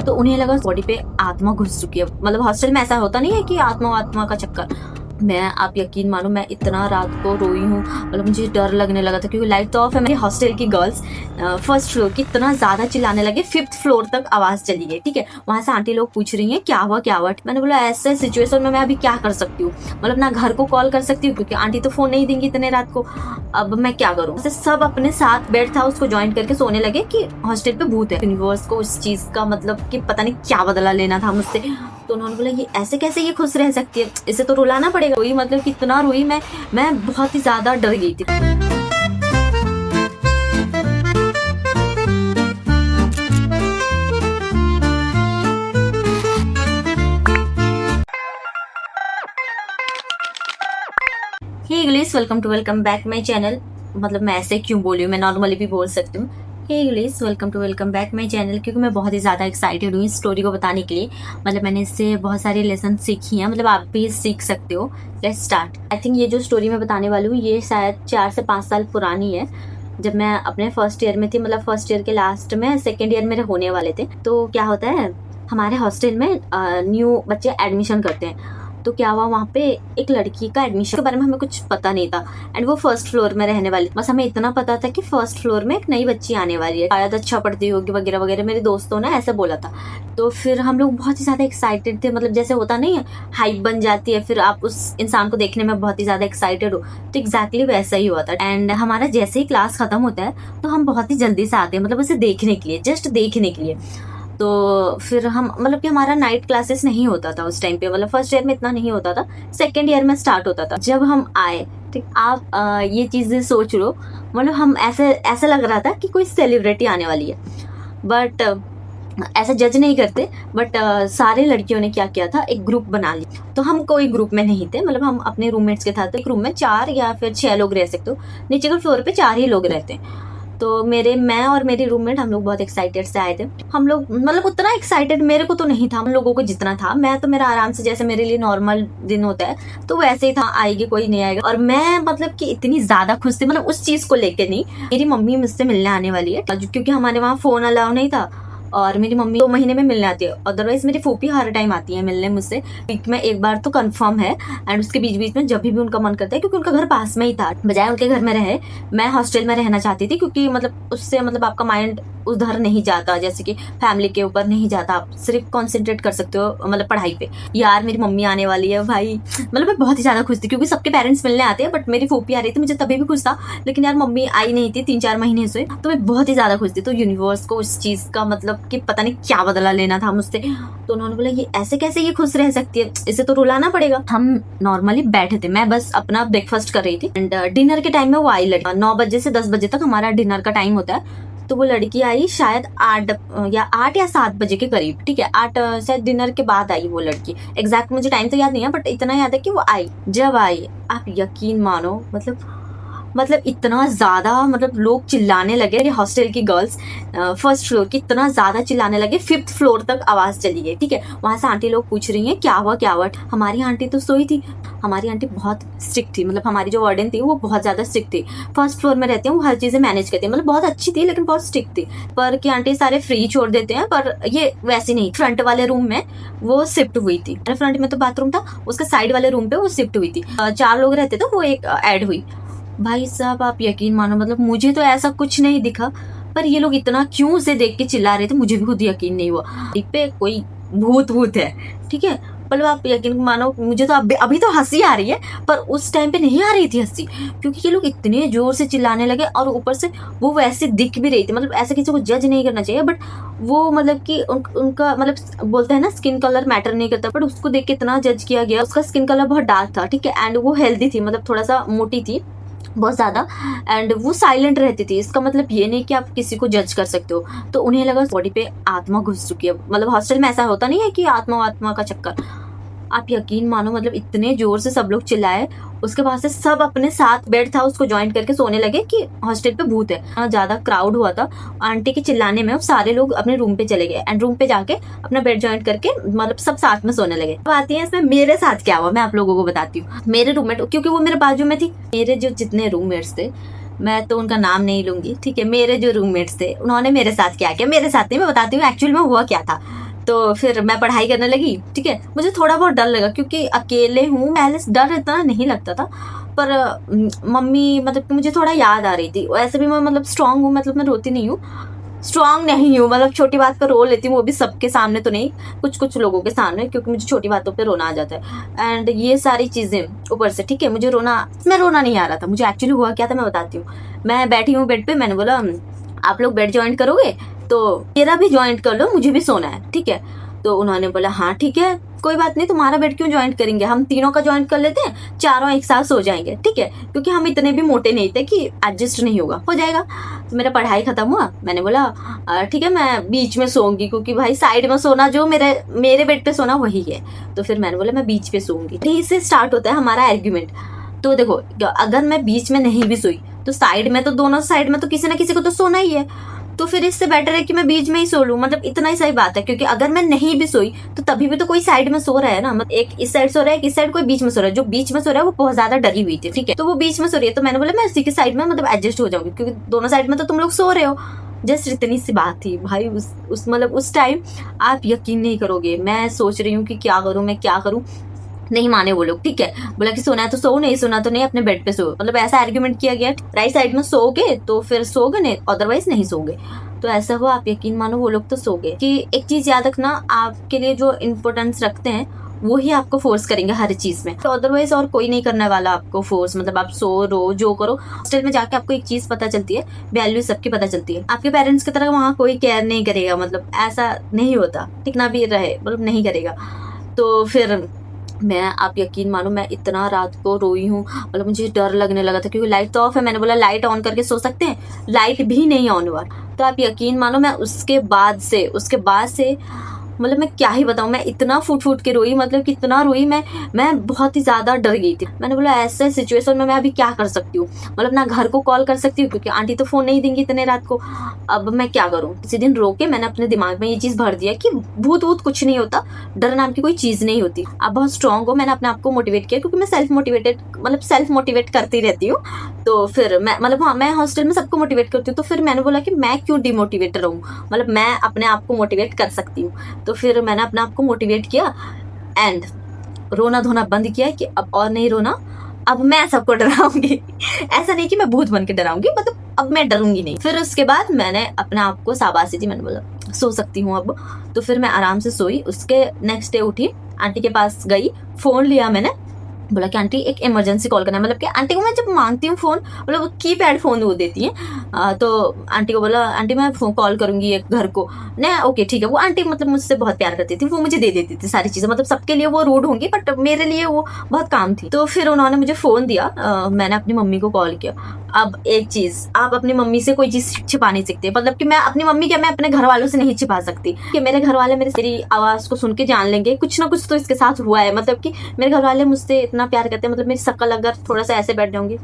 तो उन्हें लगा बॉडी पे आत्मा घुस चुकी है। मतलब हॉस्टल में ऐसा होता नहीं है कि आत्मा आत्मा का चक्कर। मैं, आप यकीन मानो, मैं इतना रात को रोई हूँ। मतलब मुझे डर लगने लगा था क्योंकि लाइट तो ऑफ है। मेरी हॉस्टल की गर्ल्स फर्स्ट फ्लोर की इतना ज्यादा चिल्लाने लगे, 5th फ्लोर तक आवाज चली गई। ठीक है, वहां से आंटी लोग पूछ रही हैं क्या हुआ क्या हुआ। मैंने बोला ऐसे सिचुएशन में मैं अभी क्या कर सकती हूँ, मतलब ना घर को कॉल कर सकती हूँ क्योंकि आंटी तो फोन नहीं देंगी इतने रात को। अब मैं क्या करूँ। सब अपने साथ बेड था उसको ज्वाइन करके सोने लगे कि हॉस्टल पे भूत है। यूनिवर्स को उस चीज का मतलब कि पता नहीं क्या बदला लेना था मुझसे। तो उन्होंने बोला ये ऐसे कैसे ये खुश रह सकती है, इसे तो रुलाना पड़ेगा। रोई, मतलब कितना रोई मैं बहुत ही ज्यादा डर गई थी। Hey guys, welcome back my channel. मतलब मैं ऐसे क्यों बोली हूँ, मैं नॉर्मली भी बोल सकती हूँ। Hey guys, welcome back my channel, क्योंकि मैं बहुत ही ज़्यादा एक्साइटेड हूँ इस स्टोरी को बताने के लिए। मतलब मैंने इससे बहुत सारे लेसन सीखी हैं, मतलब आप भी सीख सकते हो। Let's start. आई थिंक ये जो स्टोरी मैं बताने वाली हूँ ये शायद 4 से 5 साल पुरानी है। जब मैं अपने फर्स्ट ईयर में थी, मतलब फर्स्ट ईयर के लास्ट में सेकेंड ईयर मेरे होने वाले थे। तो क्या होता है, हमारे हॉस्टल में न्यू बच्चे एडमिशन करते हैं। तो क्या हुआ, वहाँ पे एक लड़की का एडमिशन के बारे में हमें कुछ पता नहीं था एंड वो फर्स्ट फ्लोर में रहने वाली। बस हमें इतना पता था कि फर्स्ट फ्लोर में एक नई बच्ची आने वाली है, शायद अच्छा पढ़ती होगी वगैरह वगैरह। मेरे दोस्तों ने ऐसे बोला था। तो फिर हम लोग बहुत ही ज्यादा एक्साइटेड थे। मतलब जैसे होता नहीं है, हाइप बन जाती है, फिर आप उस इंसान को देखने में बहुत ही ज्यादा एक्साइटेड हो। तो एग्जैक्टली वैसा ही हुआ था। एंड हमारा जैसे ही क्लास खत्म होता है तो हम बहुत ही जल्दी से आते हैं, मतलब उसे देखने के लिए, जस्ट देखने के लिए। तो फिर हम, मतलब कि हमारा नाइट क्लासेस नहीं होता था उस टाइम पे, मतलब फर्स्ट ईयर में इतना नहीं होता था, सेकेंड ईयर में स्टार्ट होता था। जब हम आए, ठीक, आप ये चीजें सोच लो, मतलब हम ऐसा लग रहा था कि कोई सेलिब्रिटी आने वाली है। बट ऐसा जज नहीं करते, बट सारे लड़कियों ने क्या किया था, एक ग्रुप बना लिया। तो हम कोई ग्रुप में नहीं थे, मतलब हम अपने रूममेट्स के साथ। एक रूम में 4 या फिर 6 लोग रह सकते हो, नीचे के फ्लोर पे 4 ही लोग रहते हैं। तो मैं और मेरी रूममेट, हम लोग बहुत एक्साइटेड से आए थे। हम लोग, मतलब उतना एक्साइटेड मेरे को तो नहीं था, हम लोगों को जितना था। मैं तो मेरा आराम से, जैसे मेरे लिए नॉर्मल दिन होता है तो वैसे ही था, आएगी कोई नहीं आएगा। और मैं मतलब कि इतनी ज्यादा खुश थी, मतलब उस चीज को लेके नहीं। मेरी मम्मी मुझसे मिलने आने वाली है क्योंकि हमारे वहाँ फोन अलाउ नहीं था। और मेरी मम्मी 2 महीने में मिलने आती है, अदरवाइज मेरी फूफी हर टाइम आती है मिलने मुझसे। वीक में एक बार तो कंफर्म है। एंड उसके बीच बीच में जब भी उनका मन करता है, क्योंकि उनका घर पास में ही था, बजाय उनके घर में रहे मैं हॉस्टल में रहना चाहती थी। क्योंकि मतलब उससे, मतलब आपका माइंड उधर नहीं जाता, जैसे कि फैमिली के ऊपर नहीं जाता, आप सिर्फ कॉन्सेंट्रेट कर सकते हो मतलब पढ़ाई पे। यार मेरी मम्मी आने वाली है भाई, मतलब मैं बहुत ही ज्यादा खुश थी क्योंकि सबके पेरेंट्स मिलने आते हैं, बट मेरी फूफी आ रही थी, मुझे तभी भी खुश था। लेकिन यार मम्मी आई नहीं थी 3-4 महीने से, तो मैं बहुत ही ज्यादा खुश थी। तो यूनिवर्स को उस चीज का मतलब कि पता नहीं क्या बदला लेना था मुझसे। तो उन्होंने बोला ये ऐसे कैसे ये खुश रह सकती है, इसे तो रुलाना पड़ेगा। हम नॉर्मली बैठे थे, मैं बस अपना ब्रेकफास्ट कर रही थी एंड डिनर के टाइम में वो आई लड़की। 9 बजे से 10 बजे तक हमारा डिनर का टाइम होता है। तो वो लड़की आई शायद 8 या 7 बजे के करीब। ठीक है, 8 शायद डिनर के बाद आई वो लड़की। एग्जैक्ट मुझे टाइम तो याद नहीं है, बट इतना याद है कि वो आई। जब आई, आप यकीन मानो, मतलब इतना ज्यादा, मतलब लोग चिल्लाने लगे। मेरे हॉस्टल की गर्ल्स फर्स्ट फ्लोर की इतना ज्यादा चिल्लाने लगे, 5th फ्लोर तक आवाज चली गई। ठीक है, वहां से आंटी लोग पूछ रही हैं क्या हुआ क्या हुआ। हमारी आंटी तो सोई थी। हमारी आंटी बहुत स्ट्रिक्ट थी, मतलब हमारी जो वार्डन थी वो बहुत ज्यादा स्ट्रिक्ट थी। फर्स्ट फ्लोर में रहती है, वो हर चीजें मैनेज करती है, मतलब बहुत अच्छी थी लेकिन बहुत स्ट्रिक्ट थी। पर की आंटी सारे फ्री छोड़ देते हैं, पर ये वैसी नहीं। फ्रंट वाले रूम में वो शिफ्ट हुई थी, फ्रंट में तो बाथरूम था, उसके साइड वाले रूम पे वो शिफ्ट हुई थी। 4 लोग रहते तो वो एक ऐड हुई। भाई साहब आप यकीन मानो, मतलब मुझे तो ऐसा कुछ नहीं दिखा, पर ये लोग इतना क्यों उसे देख के चिल्ला रहे थे मुझे भी खुद यकीन नहीं हुआ पे कोई भूत है। ठीक है, मतलब आप यकीन मानो, मुझे तो अभी तो हंसी आ रही है, पर उस टाइम पे नहीं आ रही थी हंसी, क्योंकि ये लोग इतने जोर से चिल्लाने लगे और ऊपर से वो वैसे दिख भी रही थी। मतलब ऐसे किसी को जज नहीं करना चाहिए, बट वो मतलब कि उनका मतलब बोलते हैं ना स्किन कलर मैटर नहीं करता, बट उसको देख के इतना जज किया गया। उसका स्किन कलर बहुत डार्क था, ठीक है, एंड वो हेल्दी थी, मतलब थोड़ा सा मोटी थी बहुत ज्यादा, एंड वो साइलेंट रहती थी। इसका मतलब ये नहीं कि आप किसी को जज कर सकते हो। तो उन्हें लगा बॉडी पे आत्मा घुस चुकी है। मतलब हॉस्टल में ऐसा होता नहीं है कि आत्मा आत्मा का चक्कर। आप यकीन मानो, मतलब इतने जोर से सब लोग चिल्लाए, उसके बाद से सब अपने साथ बेड था उसको ज्वाइन करके सोने लगे कि हॉस्टल पे भूत है। ज्यादा क्राउड हुआ था, आंटी के चिल्लाने में सारे लोग अपने रूम पे चले गए एंड रूम पे जाके अपना बेड ज्वाइन करके मतलब सब साथ में सोने लगे। अब आती है इसमें मेरे साथ क्या हुआ, मैं आप लोगों को बताती हूँ। मेरे रूममेट, क्योंकि वो मेरे बाजू में थी, मेरे जो जितने रूममेट्स थे, मैं तो उनका नाम नहीं लूंगी, ठीक है, मेरे जो रूममेट्स थे उन्होंने मेरे साथ क्या किया, मेरे साथ नहीं, मैं बताती हूँ एक्चुअल में हुआ क्या था। तो फिर मैं पढ़ाई करने लगी, ठीक है। मुझे थोड़ा बहुत डर लगा क्योंकि अकेले हूँ, पहले से डर इतना नहीं लगता था, पर मम्मी मतलब कि मुझे थोड़ा याद आ रही थी। वैसे भी मैं मतलब स्ट्रांग हूँ, मतलब मैं रोती नहीं हूँ, स्ट्रांग नहीं हूँ, मतलब छोटी बात पर रो लेती हूँ, वो भी सबके सामने तो नहीं, कुछ कुछ लोगों के सामने, क्योंकि मुझे छोटी बातों पे रोना आ जाता है। एंड ये सारी चीज़ें ऊपर से, ठीक है, मुझे रोना नहीं आ रहा था। मुझे एक्चुअली हुआ क्या था मैं बताती हूँ। मैं बैठी हूँ बेड पे, मैंने बोला आप लोग बेड ज्वाइंट करोगे तो मेरा भी ज्वाइंट कर लो, मुझे भी सोना है, ठीक है। तो उन्होंने बोला हाँ ठीक है, कोई बात नहीं, तुम्हारा बेड क्यों ज्वाइंट करेंगे, हम तीनों का ज्वाइंट कर लेते हैं, चारों एक साथ सो जाएंगे, ठीक है। क्योंकि हम इतने भी मोटे नहीं थे कि एडजस्ट नहीं होगा, हो जाएगा। तो मेरा पढ़ाई खत्म हुआ, मैंने बोला ठीक है मैं बीच में सोऊंगी, क्योंकि भाई साइड में सोना जो मेरे बेड पे सोना वही है। तो फिर मैंने बोला मैं बीच पे सोऊंगी। यहीं से स्टार्ट होता है हमारा आर्ग्यूमेंट। तो देखो अगर मैं बीच में नहीं भी सोई तो साइड में तो, दोनों साइड में तो किसी ना किसी को तो सोना ही है। तो फिर इससे बेटर है कि मैं बीच में ही सो लूं, मतलब इतना ही सही बात है। क्योंकि अगर मैं नहीं भी सोई तो तभी भी तो कोई साइड में सो रहा है ना, मतलब एक इस साइड सो रहा है, एक इस साइड, कोई बीच में सो रहा है। जो बीच में सो रहा है वो बहुत ज्यादा डरी हुई थी, ठीक है, तो वो बीच में सो रही है। तो मैंने बोला मैं उसी की साइड में मतलब एडजस्ट हो जाऊंगी, क्योंकि दोनों साइड में तो तुम लोग सो रहे हो। जस्ट इतनी सी बात थी भाई। उस मतलब उस टाइम आप यकीन नहीं करोगे, मैं सोच रही हूँ कि क्या करूँ, मैं क्या करूँ। नहीं माने वो लोग, ठीक है, बोला कि सोना है तो सो, नहीं सोना तो नहीं, अपने बेड पे सो। मतलब ऐसा आर्ग्यूमेंट किया गया, राइट साइड में सोओगे तो फिर सोगे, नहीं अदरवाइज नहीं सोगे। तो ऐसा हुआ, आप यकीन मानो वो लोग तो सो गए। कि एक चीज याद रखना, आपके लिए जो इम्पोर्टेंस रखते हैं वो ही आपको फोर्स करेंगे हर चीज में, तो अदरवाइज और कोई नहीं करने वाला आपको फोर्स। मतलब आप सो रो जो करो। हॉस्टल में जाके आपको एक चीज पता चलती है, वैल्यू सबकी पता चलती है। आपके पेरेंट्स की तरह वहाँ कोई केयर नहीं करेगा, मतलब ऐसा नहीं होता, टिकना भी रहे मतलब नहीं करेगा। तो फिर मैं, आप यकीन मानो, मैं इतना रात को रोई हूँ, मतलब मुझे डर लगने लगा था, क्योंकि लाइट तो ऑफ है। मैंने बोला लाइट ऑन करके सो सकते हैं, लाइट भी नहीं ऑन हुआ। तो आप यकीन मानो मैं उसके बाद से मतलब मैं क्या ही बताऊं, मैं इतना फूट फूट के रोई, मतलब कितना रोई मैं बहुत ही ज्यादा डर गई थी। मैंने बोला ऐसे सिचुएशन में मैं अभी क्या कर सकती हूँ, मतलब ना घर को कॉल कर सकती हूँ क्योंकि आंटी तो फोन नहीं देंगी इतने रात को। अब मैं क्या करूँ। किसी दिन रो के मैंने अपने दिमाग में ये चीज भर दिया कि भूत वूत कुछ नहीं होता, डर नाम की कोई चीज नहीं होती, आप बहुत स्ट्रांग हो। मैंने अपने आप को मोटिवेट किया, क्योंकि मैं सेल्फ मोटिवेट करती रहती हूँ। तो फिर मैं हॉस्टल में सबको मोटिवेट करती हूँ। तो फिर मैंने बोला कि मैं क्यों डिमोटिवेट रहूँ, मतलब मैं अपने आप को मोटिवेट कर सकती हूँ। तो फिर मैंने अपने आप को मोटिवेट किया एंड रोना धोना बंद किया कि अब और नहीं रोना, अब मैं सबको डराऊंगी। ऐसा नहीं कि मैं भूत बन के डराऊंगी, मतलब अब मैं डरूंगी नहीं। फिर उसके बाद मैंने अपने आप को शाबाशी दी, मैंने बोला सो सकती हूँ अब। तो फिर मैं आराम से सोई। उसके नेक्स्ट डे उठी, आंटी के पास गई, फोन लिया मैंने, बोला कि आंटी एक इमरजेंसी कॉल करना है। मतलब कि आंटी को मैं जब मांगती हूँ फोन, मतलब वो कीपैड फोन वो देती है। तो आंटी को बोला आंटी मैं फोन कॉल करूंगी एक घर को, नहीं ओके ठीक है। वो आंटी मतलब मुझसे बहुत प्यार करती थी, वो मुझे दे देती थी सारी चीजें। मतलब सबके लिए वो रूड होंगी बट मेरे लिए वो बहुत काम थी। तो फिर उन्होंने मुझे फोन दिया, मैंने अपनी मम्मी को कॉल किया। अब एक चीज, आप अपनी मम्मी से कोई चीज छिपा नहीं सकते, मतलब कि मैं अपनी मम्मी क्या, मैं अपने घर वालों से नहीं छिपा सकती कि मेरे घर वाले मेरी आवाज को सुन के जान लेंगे कुछ ना कुछ तो इसके साथ हुआ है। मतलब कि मेरे घर वाले मुझसे इतना प्यार करते हैं, मतलब मेरी शक्ल अगर थोड़ा सा ऐसे बैठ जाऊंगी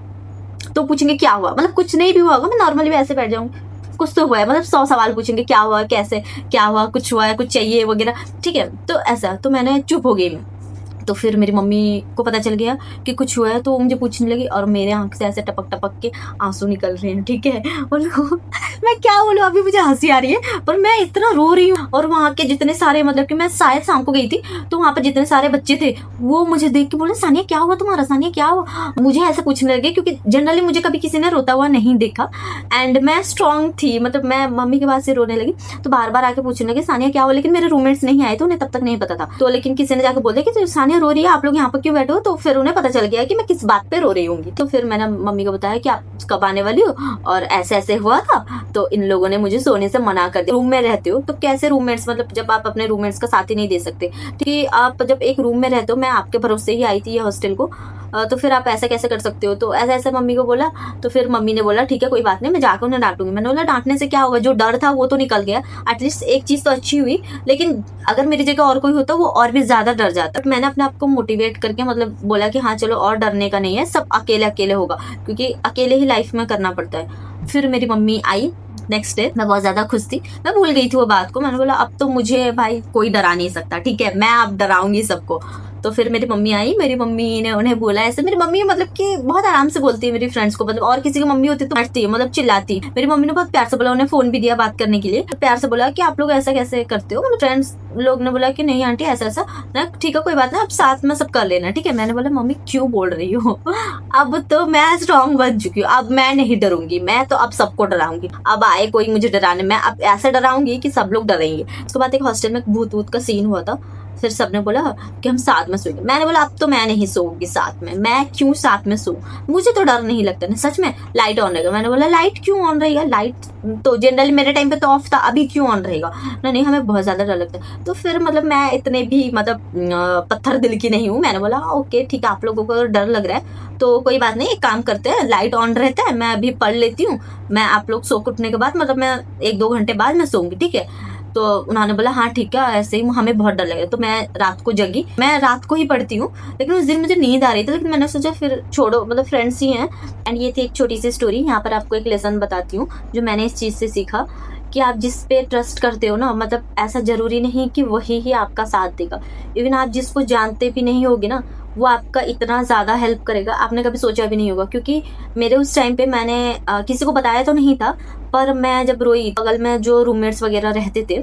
तो पूछेंगे क्या हुआ, मतलब कुछ नहीं भी हुआ होगा, मैं नॉर्मली भी ऐसे बैठ जाऊंगी, कुछ तो हुआ है, मतलब 100 सवाल पूछेंगे क्या हुआ, कैसे क्या हुआ, कुछ हुआ है, कुछ चाहिए वगैरह, ठीक है। तो ऐसा, तो मैंने चुप हो गई मैं। तो फिर मेरी मम्मी को पता चल गया कि कुछ हुआ है, तो वो मुझे पूछने लगी और मेरे आंख से ऐसे टपक टपक के आंसू निकल रहे हैं, ठीक है। और मैं क्या बोलूं, अभी मुझे हंसी आ रही है पर मैं इतना रो रही हूँ। और वहाँ के जितने सारे, मतलब कि मैं शायद शाम को गई थी, तो वहाँ पर जितने सारे बच्चे थे वो मुझे देख के बोले सानिया क्या हुआ तुम्हारा, सानिया क्या हुआ, मुझे ऐसे पूछने लगे, क्योंकि जनरली मुझे कभी किसी ने रोता हुआ नहीं देखा एंड मैं स्ट्रांग थी। मतलब मैं मम्मी के पास से रोने लगी तो बार बार आके पूछने लगे सानिया क्या हुआ। लेकिन मेरे रूममेट्स नहीं आए थे, उन्हें तब तक नहीं पता था। तो लेकिन किसी ने जाकर बोल दिया कि सानिया रो रही है, आप लोग यहाँ पर क्यों बैठे हो। तो फिर उन्हें पता चल गया कि मैं किस बात पे रो रही होंगी। तो फिर मैंने मम्मी को बताया कि आप कब आने वाली हो और ऐसे ऐसे हुआ था। तो इन लोगों ने मुझे सोने से मना कर दिया। रूम में रहते हो तो कैसे रूममेट्स, मतलब जब आप अपने रूममेट्स का साथ ही नहीं दे सकते, कि आप जब एक रूम में रहते हो, मैं आपके भरोसे ही आई थी ये हॉस्टल को, तो फिर आप ऐसा कैसे कर सकते हो। तो ऐसा ऐसा मम्मी को बोला। तो फिर मम्मी ने बोला ठीक है कोई बात नहीं, मैं जाकर उन्हें डांटूंगी। मैंने बोला डांटने से क्या होगा, जो डर था वो तो निकल गया, एटलीस्ट एक चीज तो अच्छी हुई। लेकिन अगर मेरी जगह और कोई होता वो और भी ज्यादा डर जाता। बट मैंने अपने आप को मोटिवेट करके मतलब बोला कि हाँ चलो और डरने का नहीं है, सब अकेले अकेले होगा, क्योंकि अकेले ही लाइफ में करना पड़ता है। फिर मेरी मम्मी आई नेक्स्ट डे, मैं बहुत ज्यादा खुश थी, मैं भूल गई थी वो बात को। मैंने बोला अब तो मुझे भाई कोई डरा नहीं सकता, ठीक है, मैं अब डराऊंगी सबको। तो फिर मेरी मम्मी आई, मेरी मम्मी ने उन्हें बोला ऐसे। मेरी मम्मी मतलब कि बहुत आराम से बोलती है मेरी फ्रेंड्स को, मतलब और किसी की मम्मी होती तो हटती है, मतलब चिल्लाती। मेरी मम्मी ने बहुत प्यार से बोला, उन्हें फोन भी दिया बात करने के लिए, प्यार से बोला कि आप लोग ऐसा कैसे करते हो। मतलब फ्रेंड्स लोग ने बोला कि नहीं आंटी ऐसा ऐसा ना, ठीक है कोई बात नहीं, आप साथ में सब कर लेना, ठीक है। मैंने बोला मम्मी क्यों बोल रही हो, अब तो मैं स्ट्रॉन्ग बन चुकी हूँ, अब मैं नहीं डरूंगी, मैं तो अब सबको डराऊंगी। अब आए कोई मुझे डराने, मैं अब ऐसा डराऊंगी कि सब लोग डरेंगे। उसके बाद एक हॉस्टल में भूत वूत का सीन हुआ था, फिर सबने बोला कि हम साथ में सोएंगे। मैंने बोला अब तो मैं नहीं सोऊंगी साथ में, मैं क्यों साथ में सोऊं, मुझे तो डर नहीं लगता ना सच में। लाइट ऑन रहेगा, मैंने बोला लाइट क्यों ऑन रहेगा, लाइट तो जनरली मेरे टाइम पे तो ऑफ था, अभी क्यों ऑन रहेगा। नहीं हमें बहुत ज्यादा डर लगता है। तो फिर मतलब मैं इतने भी मतलब पत्थर दिल की नहीं हूँ, मैंने बोला ओके ठीक है, आप लोगों को डर लग रहा है तो कोई बात नहीं, एक काम करते हैं, लाइट ऑन रहता है, मैं अभी पढ़ लेती हूँ, मैं आप लोग सो उठने के बाद मतलब मैं 1-2 घंटे बाद मैं सोऊंगी, ठीक है। तो उन्होंने बोला हाँ ठीक है, ऐसे ही हमें बहुत डर लगे। तो मैं रात को जगी, मैं रात को ही पढ़ती हूँ, लेकिन उस दिन मुझे नींद आ रही थी, लेकिन मैंने सोचा फिर छोड़ो, मतलब फ्रेंड्स ही हैं। एंड ये थी एक छोटी सी स्टोरी। यहाँ पर आपको एक लेसन बताती हूँ जो मैंने इस चीज से सीखा, कि आप जिस पे ट्रस्ट करते हो ना, मतलब ऐसा जरूरी नहीं कि वही ही आपका साथ देगा। इवन आप जिसको जानते भी नहीं होगे ना, वो आपका इतना ज्यादा हेल्प करेगा, आपने कभी सोचा भी नहीं होगा। क्योंकि मेरे उस टाइम पे मैंने किसी को बताया तो नहीं था, पर मैं जब रोई, बगल में जो रूममेट्स वगैरह रहते थे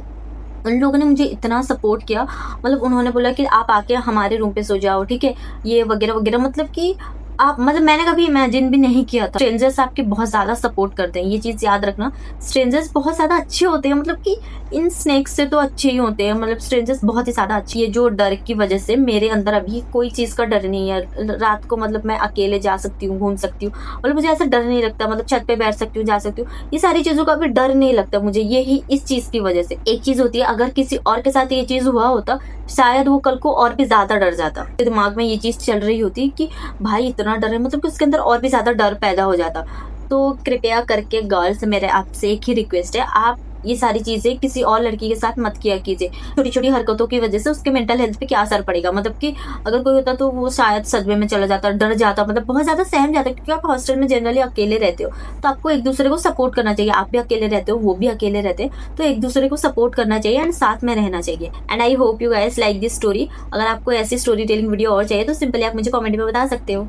उन लोगों ने मुझे इतना सपोर्ट किया। मतलब उन्होंने बोला कि आप आके हमारे रूम पे सो जाओ, ठीक है, ये वगैरह वगैरह। मतलब कि आप, मतलब मैंने कभी इमेजिन भी नहीं किया था। स्ट्रेंजर्स आपके बहुत ज्यादा सपोर्ट करते हैं, ये चीज याद रखना। स्ट्रेंजर्स बहुत ज्यादा अच्छे होते हैं, मतलब कि इन स्नेक्स से तो अच्छे ही होते हैं, मतलब स्ट्रेंजर्स बहुत ही ज्यादा अच्छी है। जो डर की वजह से मेरे अंदर अभी कोई चीज का डर नहीं है। रात को मतलब मैं अकेले जा सकती हूँ, घूम सकती हूँ, मतलब मुझे ऐसा डर नहीं लगता। मतलब छत पे बैठ सकती हूँ, जा सकती हूँ, ये सारी चीजों का अभी डर नहीं लगता मुझे, यही इस चीज की वजह से। एक चीज होती है, अगर किसी और के साथ ये चीज हुआ होता शायद वो कल को और भी ज्यादा डर जाता। दिमाग में ये चीज चल रही होती कि भाई इतना डर है, मतलब कि उसके अंदर और भी ज्यादा डर पैदा हो जाता। तो कृपया करके गर्ल्स, मेरे आपसे एक ही रिक्वेस्ट है, आप ये सारी चीजें किसी और लड़की के साथ मत किया कीजिए। छोटी छोटी हरकतों की वजह से उसके मेंटल हेल्थ पे क्या असर पड़ेगा। मतलब कि अगर कोई होता तो वो शायद सदमे में चला जाता, डर जाता, मतलब बहुत ज्यादा सहम जाता। क्योंकि आप हॉस्टल में जनरली अकेले रहते हो, तो आपको एक दूसरे को सपोर्ट करना चाहिए। आप भी अकेले रहते हो, वो भी अकेले रहते हैं, तो एक दूसरे को सपोर्ट करना चाहिए एंड साथ में रहना चाहिए। And I hope you guys like this story. अगर आपको ऐसी स्टोरी टेलिंग वीडियो और चाहिए तो सिंपली आप मुझे कमेंट में बता सकते हो।